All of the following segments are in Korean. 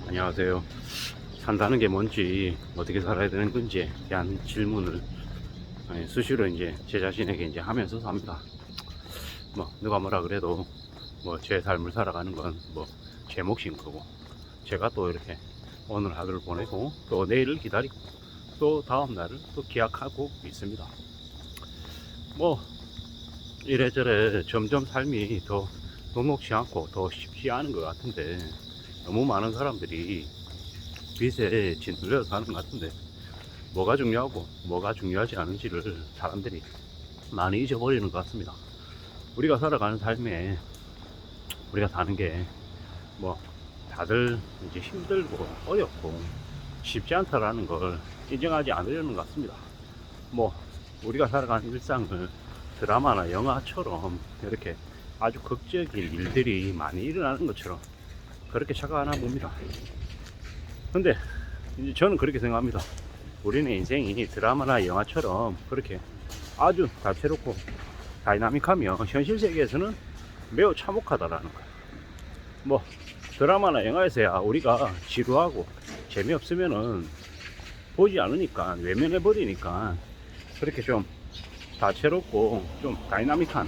안녕하세요. 산다는 게 뭔지, 어떻게 살아야 되는 건지에 대한 질문을 수시로 이제 제 자신에게 이제 하면서 삽니다. 뭐, 누가 뭐라 그래도 뭐 제 삶을 살아가는 건 뭐 제 몫인 거고, 제가 또 이렇게 오늘 하루를 보내고 또 내일을 기다리고 또 다음 날을 또 기약하고 있습니다. 뭐, 이래저래 점점 삶이 더 녹록지 않고 더 쉽지 않은 것 같은데, 너무 많은 사람들이 빚에 짓눌려 사는 것 같은데, 뭐가 중요하고 뭐가 중요하지 않은지를 사람들이 많이 잊어버리는 것 같습니다. 우리가 살아가는 삶에 우리가 사는 게 뭐 다들 이제 힘들고 어렵고 쉽지 않다라는 걸 인정하지 않으려는 것 같습니다. 뭐 우리가 살아가는 일상을 드라마나 영화처럼 이렇게 아주 극적인 일들이 많이 일어나는 것처럼 그렇게 착각하나 봅니다. 근데 이제 저는 그렇게 생각합니다. 우리는 인생이 드라마나 영화처럼 그렇게 아주 다채롭고 다이나믹하며 현실 세계에서는 매우 참혹하다라는 거예요. 뭐 드라마나 영화에서야 우리가 지루하고 재미없으면은 보지 않으니까 외면해 버리니까 그렇게 좀 다채롭고 좀 다이나믹한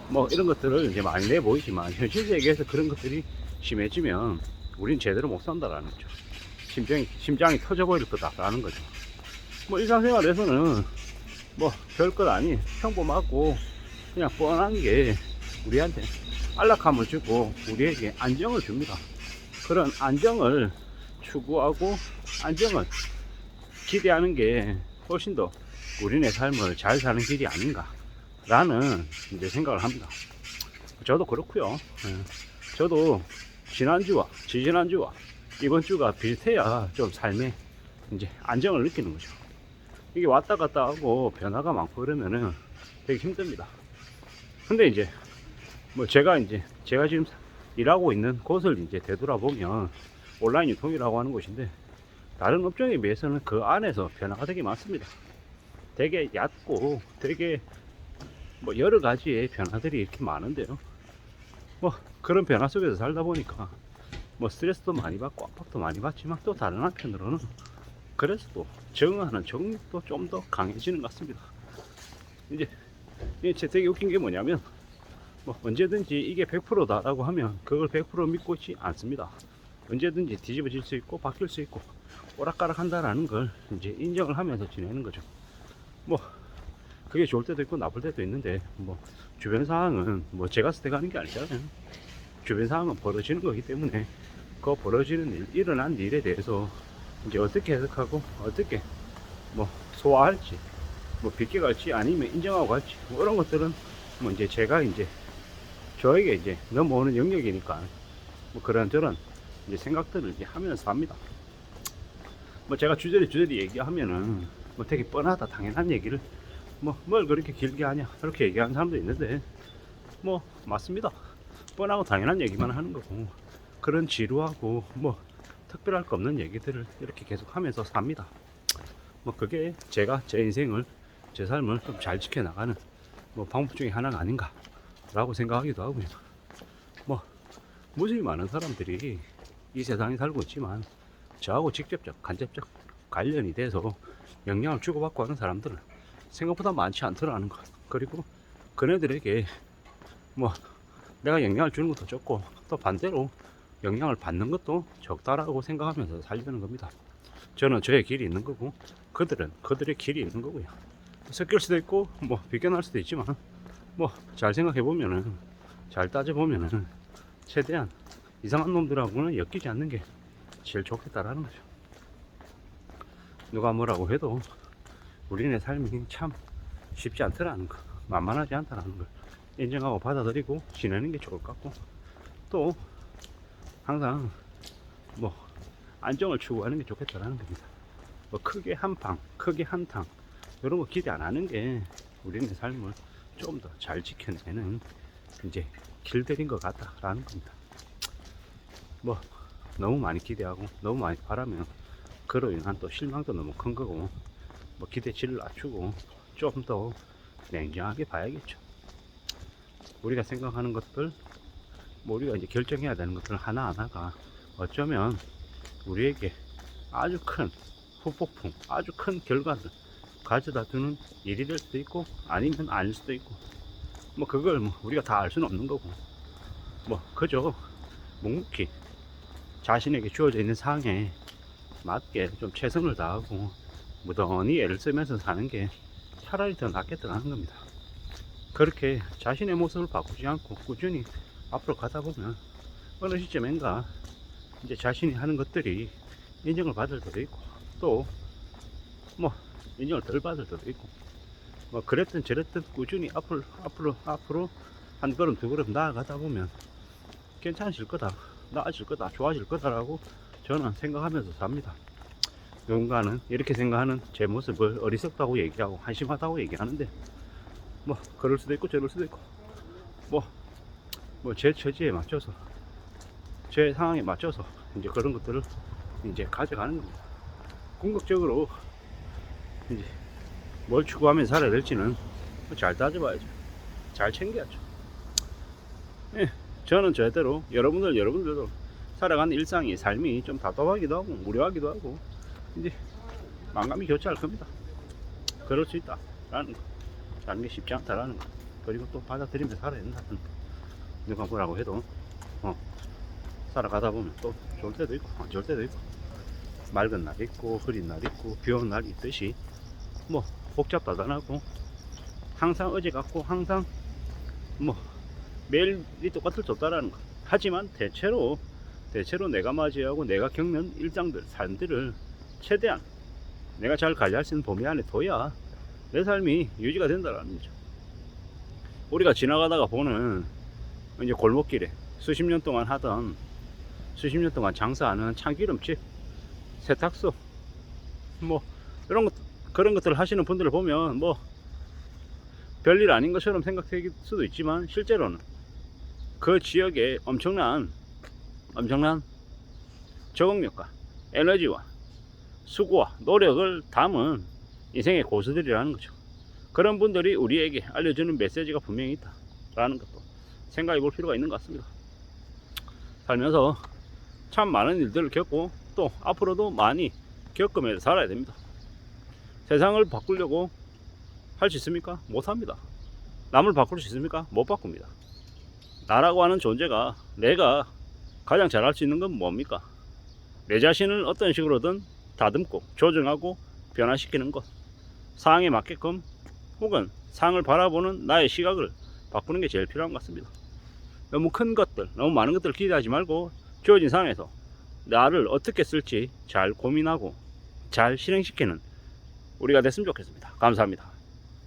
뭐 이런 것들을 이제 많이 내 보이지만, 현실 세계에서 그런 것들이 심해지면 우린 제대로 못 산다라는 거죠. 심장이 터져버릴 거다라는 거죠. 뭐 일상생활에서는 뭐 별것 아닌 평범하고 그냥 뻔한 게 우리한테 안락함을 주고 우리에게 안정을 줍니다. 그런 안정을 추구하고 안정을 기대하는 게 훨씬 더 우리네 삶을 잘 사는 길이 아닌가라는 이제 생각을 합니다. 저도 그렇고요. 저도 지난주와 지지난주와 이번 주가 비슷해야 좀 삶에 이제 안정을 느끼는 거죠. 이게 왔다 갔다 하고 변화가 많고 그러면은 되게 힘듭니다. 근데 이제 뭐 제가 지금 일하고 있는 곳을 이제 되돌아보면 온라인 유통이라고 하는 곳인데, 다른 업종에 비해서는 그 안에서 변화가 되게 많습니다. 되게 얕고 되게 뭐 여러 가지의 변화들이 이렇게 많은데요. 뭐 그런 변화 속에서 살다 보니까 뭐 스트레스도 많이 받고 압박도 많이 받지만, 또 다른 한편으로는 그래서 또 적응하는 정력도 좀 더 강해지는 것 같습니다. 이제 이게 되게 웃긴 게 뭐냐면, 뭐 언제든지 이게 100%다라고 하면 그걸 100% 믿고 있지 않습니다. 언제든지 뒤집어질 수 있고 바뀔 수 있고 오락가락 한다라는 걸 이제 인정을 하면서 지내는 거죠. 뭐 그게 좋을 때도 있고 나쁠 때도 있는데, 뭐 주변 상황은 뭐 제가 선택하는 게 아니잖아요. 주변 상황은 벌어지는 거기 때문에 그 벌어지는 일어난 일에 대해서 이제 어떻게 해석하고 어떻게 뭐 소화할지, 뭐 비껴갈지 아니면 인정하고 갈지, 뭐 이런 것들은 뭐 이제 제가 이제 저에게 이제 넘어오는 영역이니까 뭐 그런저런 이제 생각들을 이제 하면서 합니다. 뭐 제가 주저리 얘기하면은 뭐 되게 뻔하다 당연한 얘기를 뭐 뭘 그렇게 길게 하냐 그렇게 얘기하는 사람도 있는데, 뭐 맞습니다. 뻔하고 당연한 얘기만 하는 거고, 그런 지루하고 뭐 특별할 거 없는 얘기들을 이렇게 계속 하면서 삽니다. 뭐 그게 제가 제 인생을 제 삶을 좀 잘 지켜나가는 뭐 방법 중에 하나가 아닌가 라고 생각하기도 하고요. 뭐 무수히 많은 사람들이 이 세상에 살고 있지만 저하고 직접적 간접적 관련이 돼서 영향을 주고받고 하는 사람들은 생각보다 많지 않더라는 것. 그리고 그네들에게 뭐 내가 영향을 주는 것도 적고 또 반대로 영향을 받는 것도 적다라고 생각하면서 살려는 겁니다. 저는 저의 길이 있는 거고 그들은 그들의 길이 있는 거고요. 섞일 수도 있고 뭐 비껴날 수도 있지만, 뭐 잘 생각해 보면은, 잘 따져 보면은 최대한 이상한 놈들하고는 엮이지 않는 게 제일 좋겠다라는 거죠. 누가 뭐라고 해도 우리네 삶이 참 쉽지 않더라는 거, 만만하지 않다라는 걸 인정하고 받아들이고 지내는 게 좋을 것 같고, 또 항상 뭐 안정을 추구하는 게 좋겠다라는 겁니다. 뭐 크게 한방, 크게 한탕 이런 거 기대 안 하는 게 우리네 삶을 좀 더 잘 지켜내는 이제 길들인 것 같다라는 겁니다. 뭐 너무 많이 기대하고 너무 많이 바라면 그로 인한 또 실망도 너무 큰 거고, 뭐 기대치를 낮추고 좀 더 냉정하게 봐야겠죠. 우리가 생각하는 것들, 뭐 우리가 이제 결정해야 되는 것들 하나하나가 어쩌면 우리에게 아주 큰 후폭풍, 아주 큰 결과를 가져다 주는 일이 될 수도 있고 아니면 아닐 수도 있고, 뭐 그걸 뭐 우리가 다 알 수는 없는 거고, 뭐 그저 묵묵히 자신에게 주어져 있는 상황에 맞게 좀 최선을 다하고 무던히 애를 쓰면서 사는 게 차라리 더 낫겠다는 겁니다. 그렇게 자신의 모습을 바꾸지 않고 꾸준히 앞으로 가다 보면 어느 시점인가 이제 자신이 하는 것들이 인정을 받을 때도 있고, 또 뭐 인정을 덜 받을 때도 있고, 뭐 그랬든 저랬든 꾸준히 앞으로 한 걸음 두 걸음 나아가다 보면 괜찮아질 거다, 나아질 거다, 좋아질 거다라고 저는 생각하면서 삽니다. 누군가는 이렇게 생각하는 제 모습을 어리석다고 얘기하고 한심하다고 얘기하는데, 뭐 그럴 수도 있고 저럴 수도 있고, 뭐 제 처지에 맞춰서 제 상황에 맞춰서 이제 그런 것들을 이제 가져가는 겁니다. 궁극적으로 이제 뭘 추구하면 살아야 될지는 잘 따져봐야죠. 잘 챙겨야죠. 예, 저는 저대로 여러분들도 살아가는 일상이, 삶이 좀 답답하기도 하고 무료하기도 하고 이제 만감이 교차할 겁니다. 그럴 수 있다라는 거, 사는 게 쉽지 않다라는 거, 그리고 또 받아들이면서 살아야 된다는 거. 누가 뭐라고 해도 살아가다 보면 또 좋을 때도 있고 안 좋을 때도 있고, 맑은 날 있고 흐린 날 있고 비 오는 날이 있듯이 뭐 복잡하다나고 항상 어제 같고 항상 뭐 매일이 똑같을 수 없다라는 거. 하지만 대체로 내가 맞이하고 내가 겪는 일상들, 삶들을 최대한 내가 잘 관리할 수 있는 범위 안에 둬야 내 삶이 유지가 된다라는 거죠. 우리가 지나가다가 보는 이제 골목길에 수십 년 동안 장사하는 참기름집, 세탁소, 뭐 이런 것, 그런 것들을 하시는 분들을 보면 뭐 별일 아닌 것처럼 생각될 수도 있지만, 실제로는 그 지역에 엄청난 적응력과 에너지와 수고와 노력을 담은 인생의 고수들이라는 거죠. 그런 분들이 우리에게 알려주는 메시지가 분명히 있다라는 것도 생각해 볼 필요가 있는 것 같습니다. 살면서 참 많은 일들을 겪고 또 앞으로도 많이 겪으면서 살아야 됩니다. 세상을 바꾸려고 할 수 있습니까? 못합니다. 남을 바꿀 수 있습니까? 못 바꿉니다. 나라고 하는 존재가, 내가 가장 잘할 수 있는 건 뭡니까? 내 자신을 어떤 식으로든 다듬고 조정하고 변화시키는 것, 상황에 맞게끔 혹은 상을 바라보는 나의 시각을 바꾸는 게 제일 필요한 것 같습니다. 너무 큰 것들, 너무 많은 것들을 기대하지 말고 주어진 상황에서 나를 어떻게 쓸지 잘 고민하고 잘 실행시키는 우리가 됐으면 좋겠습니다. 감사합니다.